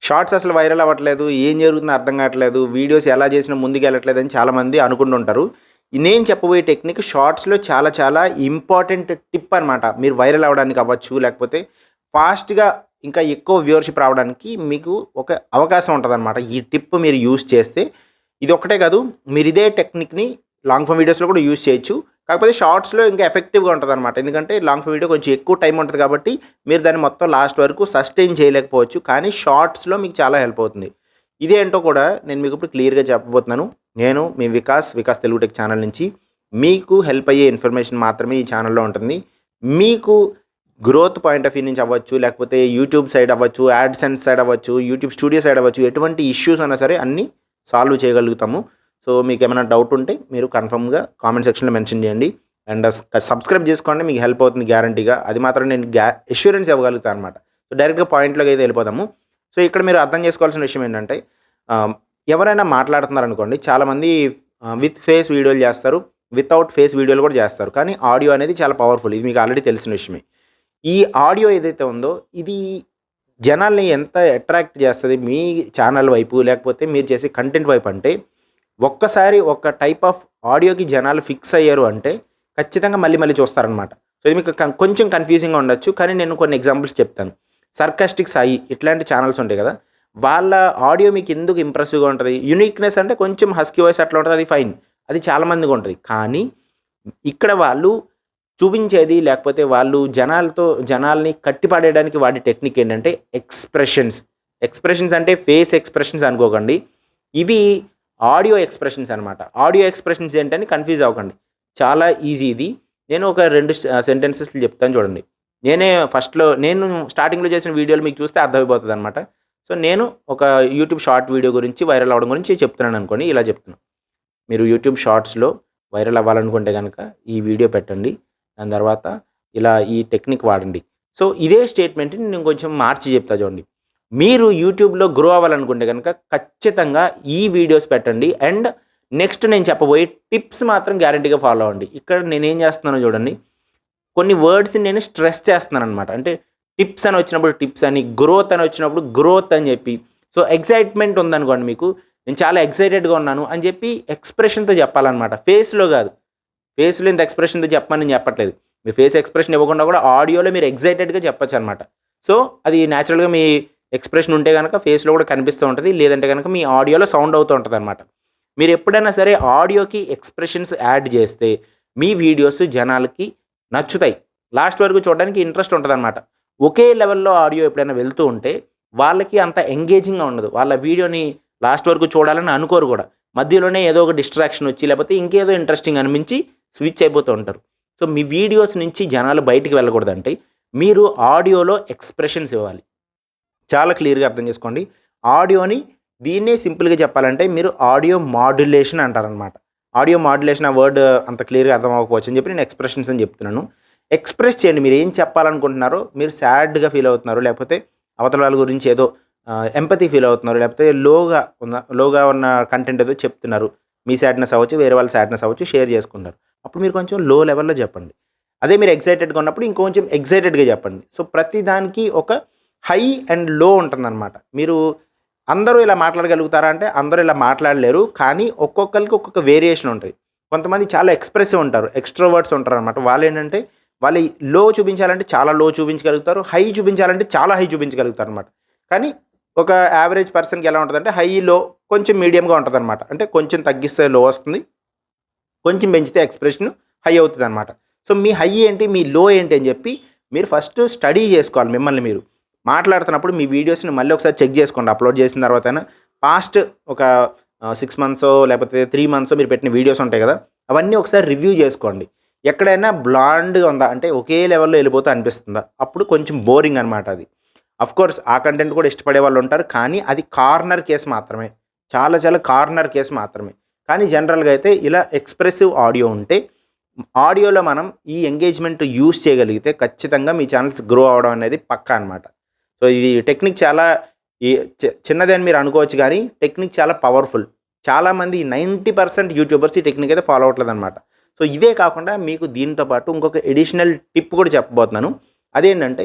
Shorts అసలు viral అవ్వట్లేదు. ఏం జరుగుతుందో అర్థం కావట్లేదు. వీడియోస్ ఎలా చేసినా ముందుకెళ్ళట్లేదని చాలామంది అనుకుంటుంటారు. నేను చెప్పబోయే టెక్నిక్ షార్ట్స్‌లో చాలా చాలా ఇంపార్టెంట్ టిప్ అనమాట. మీరు వైరల్ అవ్వడానికి అవ్వచ్చు, లేకపోతే ఫాస్ట్‌గా ఇంకా ఎక్కువ వ్యూవర్‌షిప్ రావడానికి మీకు ఒక అవకాశం ఉంటదనమాట. ఈ టిప్ మీరు యూజ్ చేస్తే ఇదొక్కటే కాదు, మీరు ఇదే టెక్నిక్‌ని లాంగ్ ఫార్మ్ వీడియోస్‌లో కూడా యూజ్ చేయొచ్చు. కాకపోతే షార్ట్స్‌లో ఇంకా ఎఫెక్టివ్‌గా ఉంటదనమాట. ఎందుకంటే లాంగ్ ఫార్మ్ వీడియో కొంచెం ఎక్కువ టైం ఉంటది కాబట్టి మీరు దాన్ని మొత్తం లాస్ట్ వరకు సస్టైన్ చేయలేకపోవచ్చు. కానీ షార్ట్స్‌లో మీకు చాలా హెల్ప్ అవుతుంది. ఇదేంటో కూడా నేను మీకు ఇప్పుడు క్లియర్‌గా చెప్పబోతున్నాను. నేను మీ వికాస్ తెలుగు టెక్ ఛానల్ నుంచి మీకు హెల్ప్ అయ్యే ఇన్ఫర్మేషన్ మాత్రమే ఈ ఛానల్‌లో ఉంటుంది. మీకు గ్రోత్ పాయింట్ ఆఫ్ వ్యూ నుంచి అవ్వచ్చు, లేకపోతే యూట్యూబ్ సైడ్ అవ్వచ్చు, యాడ్సెన్స్ సైడ్ అవ్వచ్చు, యూట్యూబ్ స్టూడియో సైడ్ అవ్వచ్చు, ఎటువంటి ఇష్యూస్ అయినా సరే అన్నీ సాల్వ్ చేయగలుగుతాము. సో మీకేమైనా డౌట్ ఉంటే మీరు కన్ఫర్మ్‌గా కామెంట్ సెక్షన్‌లో మెన్షన్ చేయండి. అండ్ సబ్స్క్రైబ్ చేసుకోండి, మీకు హెల్ప్ అవుతుంది గ్యారంటీగా. అది మాత్రం నేను అష్యూరెన్స్ ఇవ్వగలుగుతాను అనమాట. సో డైరెక్ట్‌గా పాయింట్‌లోకి అయితే వెళ్ళిపోదాము. సో ఇక్కడ మీరు అర్థం చేసుకోవాల్సిన విషయం ఏంటంటే, ఎవరైనా మాట్లాడుతున్నారనుకోండి, చాలామంది విత్ ఫేస్ వీడియోలు చేస్తారు, వితౌట్ ఫేస్ వీడియోలు కూడా చేస్తారు. కానీ ఆడియో అనేది చాలా పవర్ఫుల్. ఇది మీకు ఆల్రెడీ తెలిసిన విషయమే. ఈ ఆడియో ఏదైతే ఉందో ఇది జనాల్ని ఎంత అట్రాక్ట్ చేస్తది మీ ఛానల్ వైపు, లేకపోతే మీరు చేసే కంటెంట్ వైపు అంటే, ఒక్కసారి ఒక టైప్ ఆఫ్ ఆడియోకి జనాలు ఫిక్స్ అయ్యారు అంటే ఖచ్చితంగా మళ్ళీ మళ్ళీ చూస్తారనమాట. సో ఇది మీకు కొంచెం కన్ఫ్యూజింగ్గా ఉండొచ్చు, కానీ నేను కొన్ని ఎగ్జాంపుల్స్ చెప్తాను. సర్కాస్టిక్ సాయి ఇట్లాంటి ఛానల్స్ ఉంటాయి కదా, వాళ్ళ ఆడియో మీకు ఎందుకు ఇంప్రెసివ్గా ఉంటుంది? యూనిక్నెస్ అంటే కొంచెం హస్కీ వాయిస్ అట్లా ఉంటుంది, అది ఫైన్, అది చాలామందికి ఉంటుంది. కానీ ఇక్కడ వాళ్ళు చూపించేది, లేకపోతే వాళ్ళు జనాల్ని కట్టిపడేయడానికి వాడే టెక్నిక్ ఏంటంటే ఎక్స్ప్రెషన్స్ అంటే ఫేస్ ఎక్స్ప్రెషన్స్ అనుకోకండి. ఇవి ఆడియో ఎక్స్ప్రెషన్స్ అనమాట. ఆడియో ఎక్స్ప్రెషన్స్ ఏంటని కన్ఫ్యూజ్ అవ్వకండి. చాలా ఈజీ ఇది. నేను ఒక 2 సెంటెన్సెస్లు చెప్తాను చూడండి. నేను స్టార్టింగ్లో చేసిన వీడియోలు మీకు చూస్తే అర్థమైపోతుంది అనమాట. సో నేను ఒక యూట్యూబ్ షార్ట్ వీడియో గురించి వైరల్ అవ్వడం గురించి చెప్తున్నాను అనుకోండి. ఇలా చెప్తున్నాను: మీరు యూట్యూబ్ షార్ట్స్లో వైరల్ అవ్వాలనుకుంటే కనుక ఈ వీడియో పెట్టండి, దాని తర్వాత ఇలా ఈ టెక్నిక్ వాడండి. సో ఇదే స్టేట్మెంట్ని నేను కొంచెం మార్చి చెప్తా చూడండి. మీరు యూట్యూబ్లో గ్రో అవ్వాలనుకుంటే కనుక ఖచ్చితంగా ఈ వీడియోస్ పెట్టండి, అండ్ నెక్స్ట్ నేను చెప్పబోయే టిప్స్ మాత్రం గ్యారంటీగా ఫాలో అవ్వండి. ఇక్కడ నేనేం చేస్తున్నానో చూడండి, కొన్ని వర్డ్స్ని నేను స్ట్రెస్ చేస్తున్నాను అనమాట. అంటే టిప్స్ అని వచ్చినప్పుడు టిప్స్ అని, గ్రోత్ అని వచ్చినప్పుడు గ్రోత్ అని చెప్పి. సో ఎక్సైట్మెంట్ ఉందనుకోండి మీకు, నేను చాలా ఎక్సైటెడ్గా ఉన్నాను అని చెప్పి ఎక్స్ప్రెషన్తో చెప్పాలన్నమాట, ఫేస్లో కాదు. ఫేస్లో ఇంత ఎక్స్ప్రెషన్తో చెప్పమని నేను చెప్పట్లేదు. మీ ఫేస్ ఎక్స్ప్రెషన్ ఇవ్వకుండా కూడా ఆడియోలో మీరు ఎక్సైటెడ్గా చెప్పచ్చు అనమాట. సో అది న్యాచురల్గా మీ ఎక్స్ప్రెషన్ ఉంటే కనుక ఫేస్లో కూడా కనిపిస్తూ ఉంటుంది, లేదంటే కనుక మీ ఆడియోలో సౌండ్ అవుతూ ఉంటుంది అనమాట. మీరు ఎప్పుడైనా సరే ఆడియోకి ఎక్స్ప్రెషన్స్ యాడ్ చేస్తే మీ వీడియోస్ జనాలకి నచ్చుతాయి, లాస్ట్ వరకు చూడడానికి ఇంట్రెస్ట్ ఉంటుంది అనమాట. ఒకే లెవెల్లో ఆడియో ఎప్పుడైనా వెళ్తూ ఉంటే వాళ్ళకి అంత ఎంగేజింగ్గా ఉండదు, వాళ్ళ వీడియోని లాస్ట్ వరకు చూడాలని అనుకోరు కూడా. మధ్యలోనే ఏదో ఒక డిస్ట్రాక్షన్ వచ్చి, లేకపోతే ఇంకేదో ఇంట్రెస్టింగ్ అనిపించి స్విచ్ అయిపోతూ ఉంటారు. సో మీ వీడియోస్ నుంచి జనాలు బయటికి వెళ్ళకూడదంటే మీరు ఆడియోలో ఎక్స్ప్రెషన్స్ ఇవ్వాలి. చాలా క్లియర్గా అర్థం చేసుకోండి. ఆడియోని దీన్నే సింపుల్గా చెప్పాలంటే మీరు ఆడియో మాడ్యులేషన్ అంటారనమాట. ఆడియో మాడ్యులేషన్, ఆ వర్డ్ అంత క్లియర్గా అర్థం అవ్వకపోవచ్చు అని చెప్పి నేను ఎక్స్ప్రెషన్స్ అని చెప్తున్నాను. ఎక్స్ప్రెస్ చేయండి, మీరు ఏం చెప్పాలనుకుంటున్నారో. మీరు సాడ్గా ఫీల్ అవుతున్నారు, లేకపోతే అవతల వాళ్ళ గురించి ఏదో ఎంపతి ఫీల్ అవుతున్నారు, లేకపోతే లోగా ఉన్న కంటెంట్ ఏదో చెప్తున్నారు, మీ సాడ్నెస్ అవ్వచ్చు, వేరే వాళ్ళ సాడ్నెస్ అవ్వచ్చు, షేర్ చేసుకుంటారు. అప్పుడు మీరు కొంచెం లో లెవెల్లో చెప్పండి. అదే మీరు ఎక్సైటెడ్గా ఉన్నప్పుడు ఇంకొంచెం ఎక్సైటెడ్గా చెప్పండి. సో ప్రతి దానికి ఒక హై అండ్ లో ఉంటుందన్నమాట. మీరు అందరూ ఇలా మాట్లాడగలుగుతారా అంటే అందరూ ఇలా మాట్లాడలేరు, కానీ ఒక్కొక్కరికి ఒక్కొక్క వేరియేషన్ ఉంటుంది. కొంతమంది చాలా ఎక్స్ప్రెసివ్ ఉంటారు, ఎక్స్ట్రోవర్ట్స్ ఉంటారు అనమాట. వాళ్ళు ఏంటంటే వాళ్ళు లో చూపించాలంటే చాలా లో చూపించగలుగుతారు, హై చూపించాలంటే చాలా హై చూపించగలుగుతారు అనమాట. కానీ ఒక యావరేజ్ పర్సన్కి ఎలా ఉంటుందంటే హై లో కొంచెం మీడియంగా ఉంటుంది అనమాట. అంటే కొంచెం తగ్గిస్తే లో వస్తుంది, కొంచెం పెంచితే ఎక్స్ప్రెషన్ హై అవుతుంది అనమాట. సో మీ హై ఏంటి, మీ లో ఏంటి అని చెప్పి మీరు ఫస్ట్ స్టడీ చేసుకోవాలి. మిమ్మల్ని మీరు మాట్లాడుతున్నప్పుడు మీ వీడియోస్ని మళ్ళీ ఒకసారి చెక్ చేసుకోండి. అప్లోడ్ చేసిన తర్వాత పాస్ట్ ఒక 6 మంత్స్ లేకపోతే 3 మంత్స్ మీరు పెట్టిన వీడియోస్ ఉంటాయి కదా, అవన్నీ ఒకసారి రివ్యూ చేసుకోండి. ఎక్కడైనా బ్లాండ్గా ఉందా అంటే ఒకే లెవెల్లో వెళ్ళిపోతే అనిపిస్తుందా, అప్పుడు కొంచెం బోరింగ్ అనమాట. అది అఫ్కోర్స్ ఆ కంటెంట్ కూడా ఇష్టపడే వాళ్ళు ఉంటారు, కానీ అది కార్నర్ కేసు మాత్రమే, చాలా చాలా కార్నర్ కేసు మాత్రమే. కానీ జనరల్గా అయితే ఇలా ఎక్స్ప్రెసివ్ ఆడియో ఉంటే, ఆడియోలో మనం ఈ ఎంగేజ్మెంట్ యూస్ చేయగలిగితే ఖచ్చితంగా మీ ఛానల్స్ గ్రో అవడం అనేది పక్కా అనమాట. సో ఇది టెక్నిక్ చాలా చిన్నదే అని మీరు అనుకోవచ్చు, కానీ టెక్నిక్ చాలా పవర్ఫుల్. చాలామంది 90% యూట్యూబర్స్ ఈ టెక్నిక్ అయితే ఫాలో అవ్వట్లేదు అనమాట. సో ఇదే కాకుండా మీకు దీంతో పాటు ఇంకొక ఎడిషనల్ టిప్ కూడా చెప్పబోతున్నాను. అదేంటంటే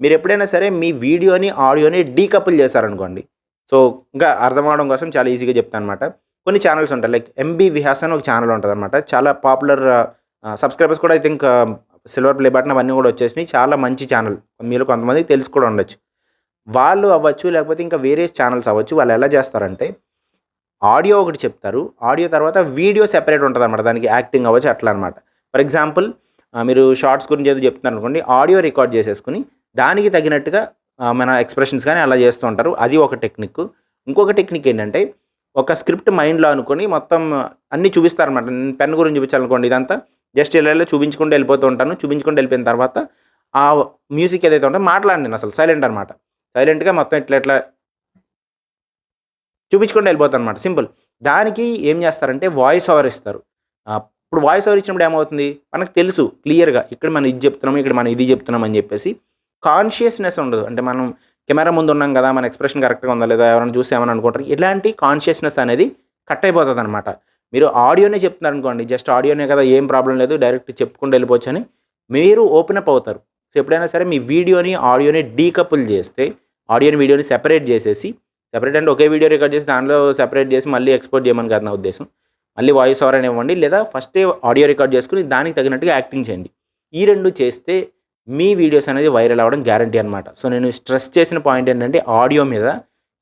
మీరు ఎప్పుడైనా సరే మీ వీడియోని ఆడియోని డీకపుల్ చేశారనుకోండి, సో ఇంకా అర్థం అవడం కోసం చాలా ఈజీగా చెప్తాను అనమాట. కొన్ని ఛానల్స్ ఉంటాయి, లైక్ ఎంబీ విహాస్ అని ఒక ఛానల్ ఉంటుందన్నమాట. చాలా పాపులర్, సబ్స్క్రైబర్స్ కూడా I think silver play button అవన్నీ కూడా వచ్చేసినాయి. చాలా మంచి ఛానల్, మీలో కొంతమందికి తెలిసి కూడా ఉండొచ్చు. వాళ్ళు అవ్వచ్చు, లేకపోతే ఇంకా వేరే ఛానల్స్ అవ్వచ్చు. వాళ్ళు ఎలా చేస్తారంటే ఆడియో ఒకటి చెప్తారు, ఆడియో తర్వాత వీడియో సెపరేట్ ఉంటుంది అనమాట. దానికి యాక్టింగ్ అవ్వచ్చు అట్లా అనమాట. ఫర్ ఎగ్జాంపుల్ మీరు షార్ట్స్ గురించి ఏదో చెప్తున్నారు అనుకోండి, ఆడియో రికార్డ్ చేసేసుకుని దానికి తగినట్టుగా మన ఎక్స్ప్రెషన్స్ కానీ అలా చేస్తూ ఉంటారు. అది ఒక టెక్నిక్. ఇంకొక టెక్నిక్ ఏంటంటే ఒక స్క్రిప్ట్ మైండ్లో అనుకొని మొత్తం అన్నీ చూపిస్తారనమాట. నేను పెన్ గురించి చూపించాలనుకోండి, ఇదంతా జస్ట్ ఇలా చూపించుకుంటూ వెళ్ళిపోతూ ఉంటాను. చూపించుకుంటూ వెళ్ళిపోయిన తర్వాత ఆ మ్యూజిక్ ఏదైతే ఉంటే మాట్లాడి నేను అసలు సైలెంట్ అనమాట. సైలెంట్గా మొత్తం ఇట్లా చూపించుకుంటూ వెళ్ళిపోతాను అనమాట. సింపుల్. దానికి ఏం చేస్తారంటే వాయిస్ ఓవర్ ఇస్తారు. ఇప్పుడు వాయిస్ ఓవర్ ఇచ్చినప్పుడు ఏమవుతుంది, మనకు తెలుసు క్లియర్గా ఇక్కడ మనం ఇది చెప్తున్నాం, ఇక్కడ మనం ఇది చెప్తున్నాం అని చెప్పేసి కాన్షియస్నెస్ ఉండదు. అంటే మనం కెమెరా ముందు ఉన్నాం కదా, మన ఎక్స్ప్రెషన్ కరెక్ట్గా ఉందా లేదా, ఎవరైనా చూసి ఏమైనా అనుకుంటారు, ఇలాంటి కాన్షియస్నెస్ అనేది కట్ అయిపోతుంది అనమాట. మీరు ఆడియోనే చెప్తున్నారు అనుకోండి, జస్ట్ ఆడియోనే కదా ఏం ప్రాబ్లం లేదు, డైరెక్ట్ చెప్పుకుంటూ వెళ్ళిపోవచ్చు అని మీరు ఓపెన్ అప్ అవుతారు. సో ఎప్పుడైనా సరే మీ వీడియోని ఆడియోని డీకపుల్ చేస్తే, ఆడియోని వీడియోని సెపరేట్ చేసేసి, సెపరేట్ అంటే ఒకే వీడియో రికార్డ్ చేసి దానిలో సెపరేట్ చేసి మళ్ళీ ఎక్స్పోర్ట్ చేయమని కాదు నా ఉద్దేశం. మళ్ళీ వాయిస్ ఓవర్ అని ఇవ్వండి, లేదా ఫస్టే ఆడియో రికార్డ్ చేసుకుని దానికి తగినట్టుగా యాక్టింగ్ చేయండి. ఈ రెండు చేస్తే మీ వీడియోస్ అనేది వైరల్ అవ్వడం గ్యారంటీ అనమాట. సో నేను స్ట్రెస్ చేసిన పాయింట్ ఏంటంటే ఆడియో మీద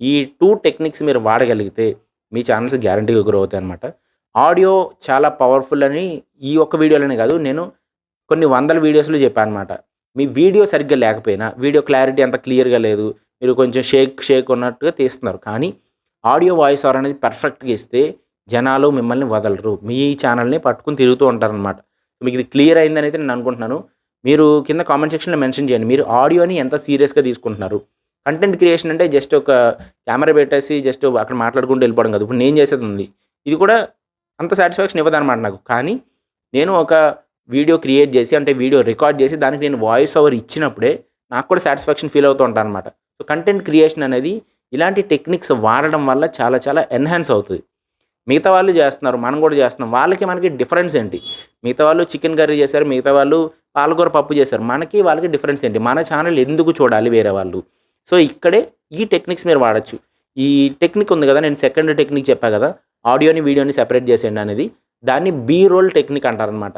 ఈ 2 టెక్నిక్స్ మీరు వాడగలిగితే మీ ఛానల్స్ గ్యారంటీగా గ్రో అవుతాయి అనమాట. ఆడియో చాలా పవర్ఫుల్ అని ఈ ఒక్క వీడియోలోనే కాదు, నేను కొన్ని వందల వీడియోస్లో చెప్పాను అనమాట. మీ వీడియో సరిగ్గా లేకపోయినా, వీడియో క్లారిటీ అంత క్లియర్గా లేదు, మీరు కొంచెం షేక్ ఉన్నట్టుగా తీస్తున్నారు, కానీ ఆడియో వాయిస్ ఓవర్ అనేది పర్ఫెక్ట్గా ఇస్తే జనాలు మిమ్మల్ని వదలరు, మీ ఛానల్ని పట్టుకుని తిరుగుతూ ఉంటారనమాట. మీకు ఇది క్లియర్ అయిందని అయితే నేను అనుకుంటున్నాను. మీరు కింద కామెంట్ సెక్షన్లో మెన్షన్ చేయండి, మీరు ఆడియోని ఎంత సీరియస్గా తీసుకుంటున్నారు. కంటెంట్ క్రియేషన్ అంటే జస్ట్ ఒక కెమెరా పెట్టేసి జస్ట్ అక్కడ మాట్లాడుకుంటూ వెళ్ళిపోవడం కాదు. ఇప్పుడు నేను చేసేది ఉంది, ఇది కూడా అంత సాటిస్ఫాక్షన్ ఇవ్వదన్నమాట నాకు. కానీ నేను ఒక వీడియో క్రియేట్ చేసి, అంటే వీడియో రికార్డ్ చేసి దానికి నేను వాయిస్ ఓవర్ ఇచ్చినప్పుడే నాకు కూడా సాటిస్ఫాక్షన్ ఫీల్ అవుతూ ఉంటాను అనమాట. సో కంటెంట్ క్రియేషన్ అనేది ఇలాంటి టెక్నిక్స్ వాడడం వల్ల చాలా చాలా ఎన్హాన్స్ అవుతుంది. మిగతా వాళ్ళు చేస్తున్నారు, మనం కూడా చేస్తున్నాం, వాళ్ళకి మనకి డిఫరెన్స్ ఏంటి? మిగతా వాళ్ళు చికెన్ కర్రీ చేశారు, మిగతా వాళ్ళు పాలకూర పప్పు చేశారు, మనకి వాళ్ళకి డిఫరెన్స్ ఏంటి? మన ఛానల్ ఎందుకు చూడాలి వేరే వాళ్ళు? సో ఇక్కడే ఈ టెక్నిక్స్ మీరు వాడచ్చు. ఈ టెక్నిక్ ఉంది కదా, నేను సెకండ్ టెక్నిక్ చెప్పా కదా, ఆడియోని వీడియోని సెపరేట్ చేసేయండి అనేది, దాన్ని బీ రోల్ టెక్నిక్ అంటారనమాట.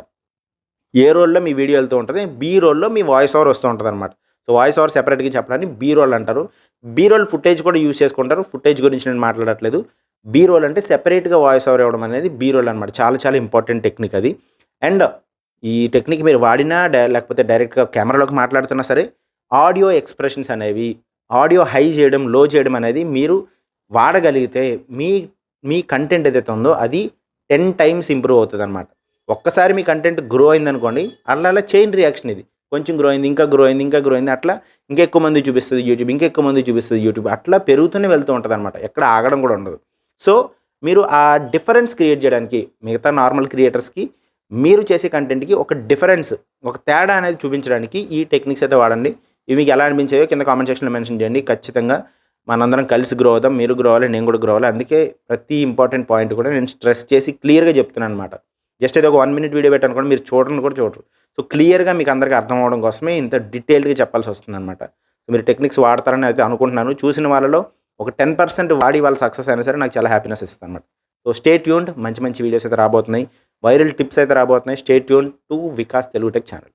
ఏ రోల్లో మీ వీడియో వెళ్తూ ఉంటుంది, బీ రోల్లో మీ వాయిస్ ఓవర్ వస్తూ ఉంటుంది అనమాట. సో వాయిస్ ఓవర్ సెపరేట్గా చెప్పడాన్ని బీ రోల్ అంటారు. బీ రోల్ ఫుటేజ్ కూడా యూజ్ చేసుకుంటారు, ఫుటేజ్ గురించి నేను మాట్లాడట్లేదు. బీ రోల్ అంటే సెపరేట్గా వాయిస్ ఓవర్ ఇవ్వడం అనేది బీ రోల్ అనమాట. చాలా చాలా ఇంపార్టెంట్ టెక్నిక్ అది. అండ్ ఈ టెక్నిక్ మీరు వాడినా లేకపోతే డైరెక్ట్గా కెమెరాలోకి మాట్లాడుతున్నా సరే, ఆడియో ఎక్స్ప్రెషన్స్ అనేవి, ఆడియో హై చేయడం, లో చేయడం అనేది మీరు వాడగలిగితే మీ కంటెంట్ ఏదైతే ఉందో అది 10 times ఇంప్రూవ్ అవుతుంది అనమాట. ఒక్కసారి మీ కంటెంట్ గ్రో అయిందనుకోండి, అలా చైన్ రియాక్షన్ ఇది. కొంచెం గ్రో అయింది, ఇంకా గ్రో అయింది, ఇంకా గ్రో అయింది, అట్లా ఇంకా ఎక్కువ మంది చూపిస్తుంది యూట్యూబ్, ఇంకా ఎక్కువ మంది చూపిస్తుంది యూట్యూబ్, అట్లా పెరుగుతూనే వెళ్తూ ఉంటుంది అనమాట. ఎక్కడ ఆగడం కూడా ఉండదు. సో మీరు ఆ డిఫరెన్స్ క్రియేట్ చేయడానికి, మిగతా నార్మల్ క్రియేటర్స్కి మీరు చేసే కంటెంట్కి ఒక డిఫరెన్స్, ఒక తేడా అనేది చూపించడానికి ఈ టెక్నిక్స్ అయితే వాడండి. ఇవి మీకు ఎలా అనిపించాయో కింద కామెంట్ సెక్షన్లో మెన్షన్ చేయండి. ఖచ్చితంగా మనందరం కలిసి గ్రో అవుదాం. మీరు గ్రో అవ్వాలి, నేను కూడా గ్రో అవ్వాలి. అందుకే ప్రతి ఇంపార్టెంట్ పాయింట్ కూడా నేను స్ట్రెస్ చేసి క్లియర్గా చెప్తున్నాను అనమాట. జస్ట్ ఏదో ఒక 1 minute వీడియో పెట్టాను కూడా మీరు చూడని కూడా చూడరు. సో క్లియర్గా మీకు అందరికీ అర్థం అవ్వడం కోసమే ఇంత డీటెయిల్డ్గా చెప్పాల్సి వస్తుంది అనమాట. సో మీరు టెక్నిక్స్ వాడతారని అయితే అనుకుంటున్నాను. చూసిన వాళ్ళలో ఒక 10% వాడి వాళ్ళ సక్సెస్ అయినా సరే నాకు చాలా హ్యాపీనెస్ ఇస్తుంది అనమాట. సో స్టే ట్యూన్డ్, మంచి మంచి వీడియోస్ అయితే రాబోతున్నాయి, వైరల్ టిప్స్ అయితే రాబోతున్నాయి. Stay tuned to Vikas Telugu tech channel.